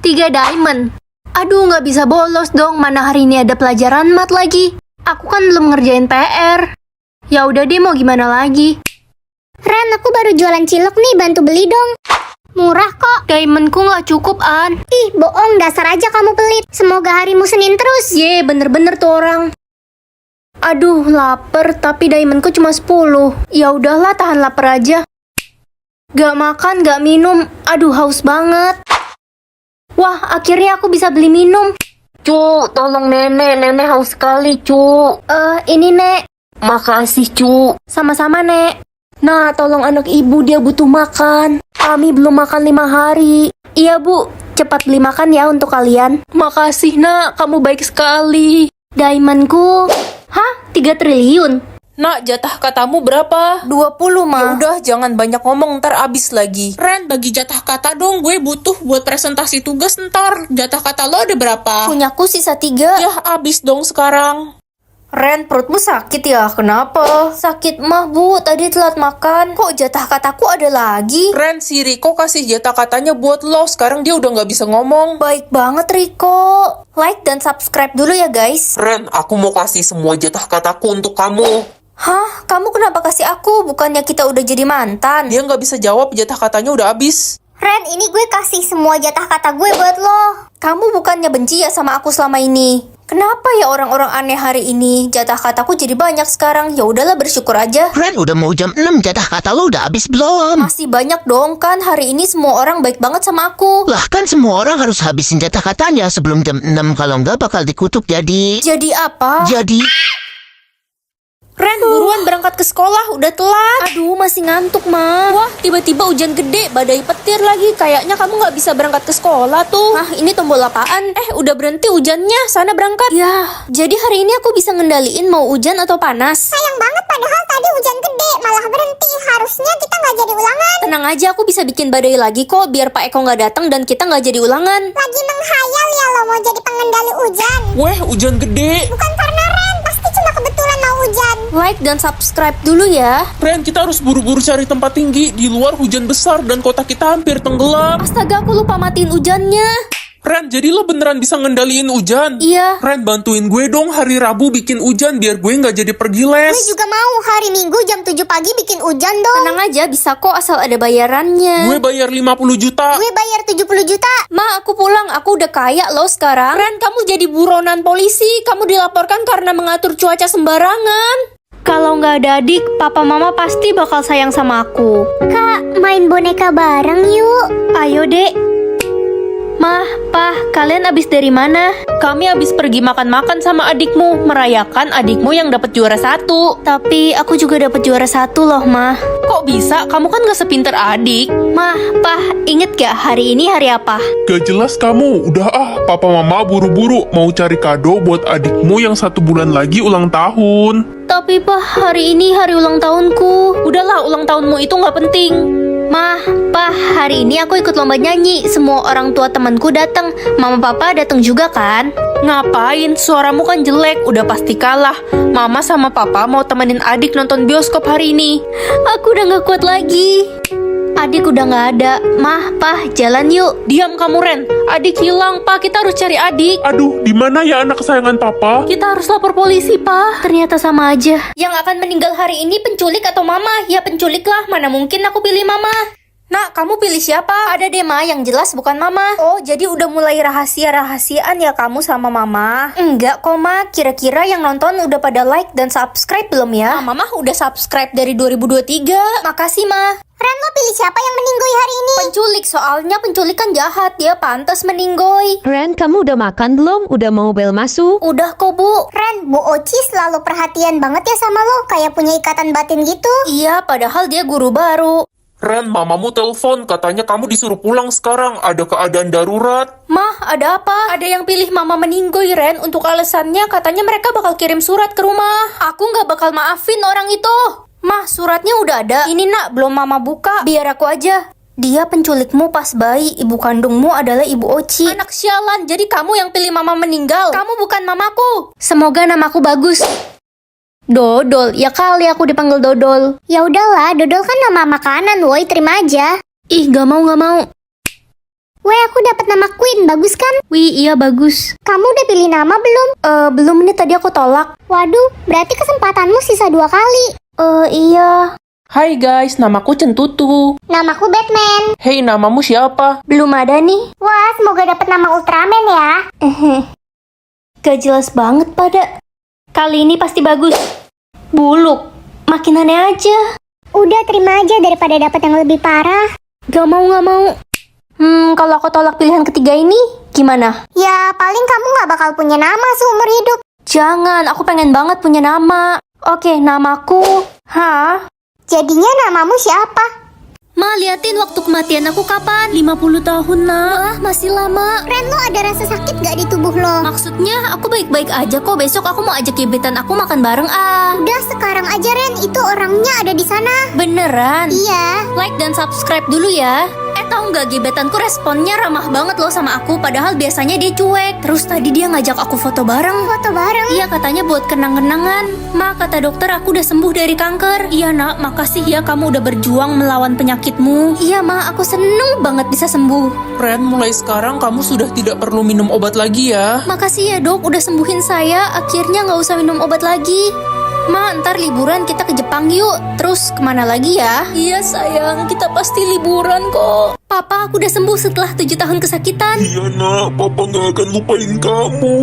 3 diamond. Aduh, nggak bisa bolos dong. Mana hari ini ada pelajaran mat lagi. Aku kan belum ngerjain PR. Ya udah deh, mau gimana lagi. Ren, aku baru jualan cilok nih, bantu beli dong. Murah kok. Diamondku nggak cukup, An. Ih, bohong, dasar aja kamu pelit. Semoga harimu Senin terus. Ye, bener-bener tuh orang. Aduh, lapar, tapi diamondku cuma 10. Ya udahlah, tahan lapar aja. Gak makan, gak minum. Aduh, haus banget. Wah, akhirnya aku bisa beli minum. Cu, tolong nenek haus sekali, Cu. Ini, Nek. Makasih, Cu. Sama-sama, Nek. Nah, tolong anak ibu, dia butuh makan. Kami belum makan 5 hari. Iya, Bu. Cepat beli makan ya untuk kalian. Makasih, Nak. Kamu baik sekali. Diamondku. Hah? 3 triliun? Nak, jatah katamu berapa? 20, Ya Ma. udah, jangan banyak ngomong, ntar abis lagi. Ren, bagi jatah kata dong, gue butuh buat presentasi tugas ntar. Jatah kata lo ada berapa? Punyaku sisa 3. Ya, abis dong sekarang. Ren, perutmu sakit ya? Kenapa? Sakit mah, Bu. Tadi telat makan. Kok jatah kataku ada lagi? Ren, si Riko kasih jatah katanya buat lo. Sekarang dia udah nggak bisa ngomong. Baik banget, Riko. Like dan subscribe dulu ya, guys. Ren, aku mau kasih semua jatah kataku untuk kamu. Hah? Kamu kenapa kasih aku? Bukannya kita udah jadi mantan? Dia nggak bisa jawab, jatah katanya udah abis. Ren, ini gue kasih semua jatah kata gue buat lo. Kamu bukannya benci ya sama aku selama ini? Kenapa ya orang-orang aneh hari ini? Jatah kataku jadi banyak sekarang. Ya udahlah, bersyukur aja. Ren, udah mau jam 6, jatah kata lo udah habis belum? Masih banyak dong kan. Hari ini semua orang baik banget sama aku. Lah kan semua orang harus habisin jatah katanya sebelum jam 6, kalau nggak bakal dikutuk jadi... Jadi apa? Jadi... Ren, buruan berangkat ke sekolah, udah telat. Aduh, masih ngantuk, Ma. Wah, tiba-tiba hujan gede, badai petir lagi. Kayaknya kamu nggak bisa berangkat ke sekolah tuh. Ah, ini tombol apaan? Udah berhenti hujannya, sana berangkat. Ya, jadi hari ini aku bisa ngendaliin mau hujan atau panas. Sayang banget, padahal tadi hujan gede, malah berhenti. Harusnya kita nggak jadi ulangan. Tenang aja, aku bisa bikin badai lagi kok, biar Pak Eko nggak datang dan kita nggak jadi ulangan. Lagi menghayal ya lo mau jadi pengendali hujan. Weh, hujan gede. Bukan karena Ren, pasti cuma kebetulan mau hujan. Like dan subscribe dulu ya. Ren, kita harus buru-buru cari tempat tinggi. Di luar hujan besar dan kota kita hampir tenggelam. Astaga, aku lupa matiin hujannya. Ren, jadi lo beneran bisa ngendaliin hujan? Iya. Ren, bantuin gue dong hari Rabu bikin hujan biar gue nggak jadi pergi les. Gue juga mau hari Minggu jam 7 pagi bikin hujan dong. Tenang aja, bisa kok asal ada bayarannya. Gue bayar 50 juta. Gue bayar 70 juta. Ma, aku pulang. Aku udah kaya loh sekarang. Ren, kamu jadi buronan polisi. Kamu dilaporkan karena mengatur cuaca sembarangan. Kalau nggak ada adik, papa mama pasti bakal sayang sama aku. Kak, main boneka bareng yuk. Ayo, Dek. Mah, Pah, kalian abis dari mana? Kami abis pergi makan-makan sama adikmu, merayakan adikmu yang dapat juara 1. Tapi aku juga dapat juara 1 loh, Mah. Kok bisa? Kamu kan gak sepinter adik. Mah, Pah, inget gak hari ini hari apa? Gak jelas kamu, udah papa mama buru-buru mau cari kado buat adikmu yang 1 bulan lagi ulang tahun. Tapi Pah, hari ini hari ulang tahunku. Udahlah, ulang tahunmu itu gak penting. Mah, Pah, hari ini aku ikut lomba nyanyi. Semua orang tua temanku datang. Mama papa datang juga kan? Ngapain? Suaramu kan jelek, udah pasti kalah. Mama sama papa mau temenin adik nonton bioskop hari ini. Aku udah gak kuat lagi. Adik udah gak ada. Mah, Pah, jalan yuk. Diam kamu, Ren. Adik hilang, Pah. Kita harus cari adik. Aduh, di mana ya anak kesayangan papa? Kita harus lapor polisi, Pah. Ternyata sama aja. Yang akan meninggal hari ini penculik atau mama? Ya penculik lah, mana mungkin aku pilih mama. Nak, kamu pilih siapa? Ada deh, Ma, yang jelas bukan mama. Oh, jadi udah mulai rahasia-rahasiaan ya kamu sama mama? Enggak kok, Ma. Kira-kira yang nonton udah pada like dan subscribe belum ya? Mama udah subscribe dari 2023. Makasih, Ma. Ren, lo pilih siapa yang meninggoy hari ini? Penculik, soalnya penculik kan jahat. Dia pantas meninggoy. Ren, kamu udah makan belum? Udah mau bel masuk? Udah kok, Bu. Ren, Bu Oci selalu perhatian banget ya sama lo, kayak punya ikatan batin gitu. Iya, padahal dia guru baru. Ren, mamamu telepon, katanya kamu disuruh pulang sekarang, ada keadaan darurat. Mah, ada apa? Ada yang pilih mama meninggoy, Ren. Untuk alasannya katanya mereka bakal kirim surat ke rumah. Aku nggak bakal maafin orang itu. Mah, suratnya udah ada. Ini nak, belum mama buka. Biar aku aja. Dia penculikmu pas bayi. Ibu kandungmu adalah Ibu Oci. Anak sialan, jadi kamu yang pilih mama meninggal. Kamu bukan mamaku. Semoga namaku bagus. Dodol, ya kali aku dipanggil Dodol. Ya udahlah, dodol kan nama makanan, woi, terima aja. Ih, gak mau. Weh, aku dapat nama Queen, bagus kan? Wih, iya bagus. Kamu udah pilih nama belum? Belum, ini tadi aku tolak. Waduh, berarti kesempatanmu sisa 2 kali. Iya. Hai guys, namaku Centutu. Namaku Batman. Hei, namamu siapa? Belum ada nih. Wah, semoga dapat nama Ultraman ya. Gak jelas banget pada. Kali ini pasti bagus. Buluk. Makin aneh aja. Udah terima aja daripada dapat yang lebih parah. Gak mau. Kalau aku tolak pilihan ketiga ini, gimana? Ya, paling kamu nggak bakal punya nama seumur hidup. Jangan, aku pengen banget punya nama. Oke, namaku. Hah? Jadinya namamu siapa? Ma, liatin waktu kematian aku kapan? 50 tahun, nak. Wah, masih lama. Ren, lo ada rasa sakit gak di tubuh lo? Maksudnya, aku baik-baik aja kok. Besok aku mau ajak gebetan aku makan bareng, ah. Udah sekarang aja Ren, itu orangnya ada di sana. Beneran? Iya. Like dan subscribe dulu ya. Tahu nggak, gebetanku responnya ramah banget loh sama aku. Padahal biasanya dia cuek. Terus tadi dia ngajak aku foto bareng. Foto bareng? Iya, katanya buat kenang-kenangan. Ma, kata dokter aku udah sembuh dari kanker. Iya nak, makasih ya kamu udah berjuang melawan penyakitmu. Iya ma, aku seneng banget bisa sembuh. Ren, mulai sekarang kamu sudah tidak perlu minum obat lagi ya. Makasih ya dok, udah sembuhin saya. Akhirnya nggak usah minum obat lagi. Ma, ntar liburan kita ke Jepang yuk. Terus kemana lagi ya? Iya sayang, kita pasti liburan kok. Papa, aku udah sembuh setelah 7 tahun kesakitan. Iya nak, papa gak akan lupain kamu.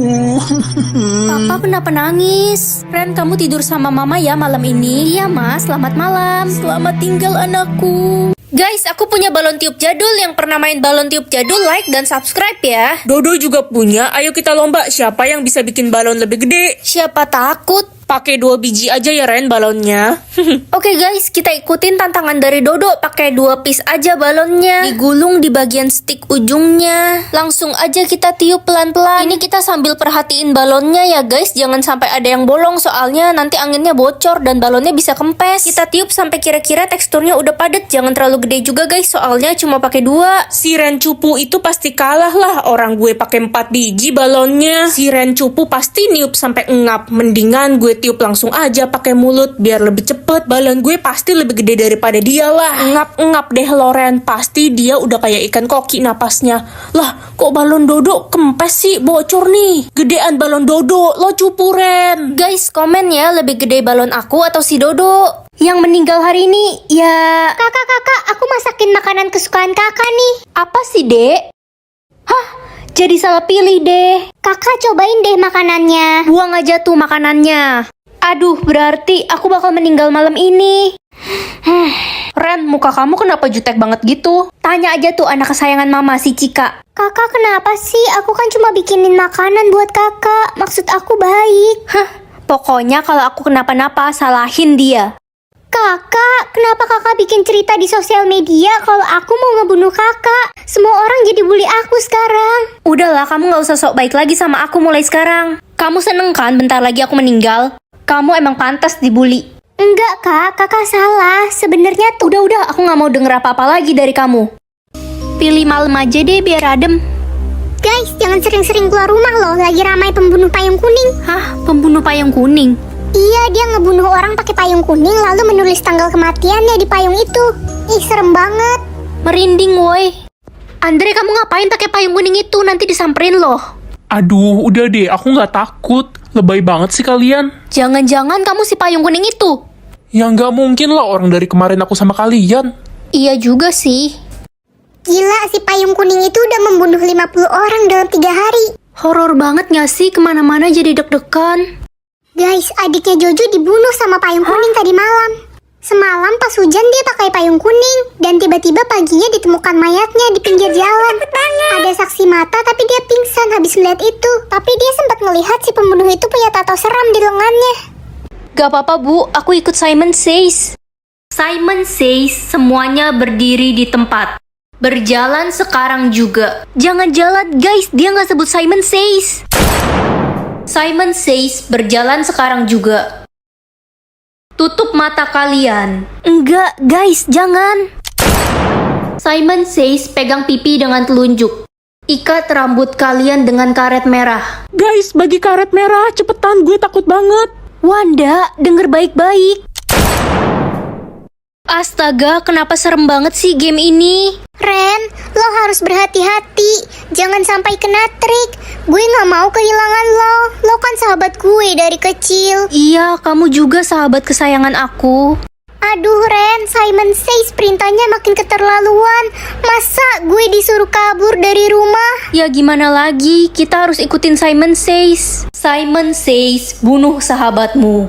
Papa kenapa nangis? Ren, kamu tidur sama mama ya malam ini? Iya ma, selamat malam. Selamat tinggal anakku. Guys, aku punya balon tiup jadul. Yang pernah main balon tiup jadul, like dan subscribe ya. Dodo juga punya, ayo kita lomba siapa yang bisa bikin balon lebih gede. Siapa takut? Pakai 2 biji aja ya Ren balonnya. Oke guys, kita ikutin tantangan dari Dodo. Pakai 2 piece aja balonnya. Digulung di bagian stick ujungnya. Langsung aja kita tiup pelan-pelan. Ini kita sambil perhatiin balonnya ya guys. Jangan sampai ada yang bolong, soalnya nanti anginnya bocor dan balonnya bisa kempes. Kita tiup sampai kira-kira teksturnya udah padat. Jangan terlalu gede juga guys, soalnya cuma pakai 2. Si Ren cupu itu pasti kalah lah. Orang gue pakai 4 biji balonnya. Si Ren cupu pasti niup sampai engap. Mendingan gue tiup langsung aja pakai mulut biar lebih cepet. Balon gue pasti lebih gede daripada dia lah. Engap-engap deh Loren. Pasti dia udah kayak ikan koki napasnya. Lah, kok balon Dodo kempes sih, bocor nih. Gedean balon Dodo, lo cupu Ren. Guys, komen ya, lebih gede balon aku atau si Dodo? Yang meninggal hari ini, ya... Kakak, aku masakin makanan kesukaan kakak nih. Apa sih, Dek? Hah? Jadi salah pilih deh. Kakak cobain deh makanannya. Buang aja tuh makanannya. Aduh, berarti aku bakal meninggal malam ini. Ren, muka kamu kenapa jutek banget gitu? Tanya aja tuh anak kesayangan mama, si Cika. Kakak kenapa sih? Aku kan cuma bikinin makanan buat kakak. Maksud aku baik. Hah, pokoknya kalau aku kenapa-napa, salahin dia. Kakak, kenapa kakak bikin cerita di sosial media kalau aku mau ngebunuh kakak? Semua orang jadi bully aku sekarang. Udahlah, kamu gak usah sok baik lagi sama aku mulai sekarang. Kamu seneng kan bentar lagi aku meninggal? Kamu emang pantas dibully. Enggak kak, kakak salah. Sebenarnya tuh... Udah, aku gak mau denger apa-apa lagi dari kamu. Pilih malam aja deh biar adem. Guys, jangan sering-sering keluar rumah loh. Lagi ramai pembunuh payung kuning. Hah? Pembunuh payung kuning? Iya, dia ngebunuh orang pakai payung kuning lalu menulis tanggal kematiannya di payung itu. Ih, serem banget. Merinding woi. Andre, kamu ngapain pakai payung kuning itu? Nanti disamperin loh. Aduh, udah deh, aku gak takut. Lebay banget sih kalian. Jangan-jangan kamu si payung kuning itu? Ya nggak mungkin lah, orang dari kemarin aku sama kalian. Iya juga sih. Gila, si payung kuning itu udah membunuh 50 orang dalam 3 hari. Horor banget gak sih? Kemana-mana jadi deg-degan. Guys, adiknya Jojo dibunuh sama payung kuning tadi malam. Semalam pas hujan dia pakai payung kuning. Dan tiba-tiba paginya ditemukan mayatnya di pinggir jalan. Ada saksi mata tapi dia pingsan habis melihat itu. Tapi dia sempat ngelihat si pembunuh itu punya tato seram di lengannya. Gak apa-apa bu, aku ikut Simon Says. Simon Says semuanya berdiri di tempat. Berjalan sekarang juga. Jangan jalan guys, dia gak sebut Simon Says. Simon Says berjalan sekarang juga. Tutup mata kalian. Enggak guys, jangan. Simon Says pegang pipi dengan telunjuk. Ikat rambut kalian dengan karet merah. Guys, bagi karet merah, cepetan, gue takut banget. Wanda, denger baik-baik. Astaga, kenapa serem banget sih game ini? Ren, lo harus berhati-hati. Jangan sampai kena trik. Gue gak mau kehilangan lo. Lo kan sahabat gue dari kecil. Iya, kamu juga sahabat kesayangan aku. Aduh Ren, Simon Says perintahnya makin keterlaluan. Masa gue disuruh kabur dari rumah? Ya gimana lagi, kita harus ikutin Simon Says. Simon Says, bunuh sahabatmu.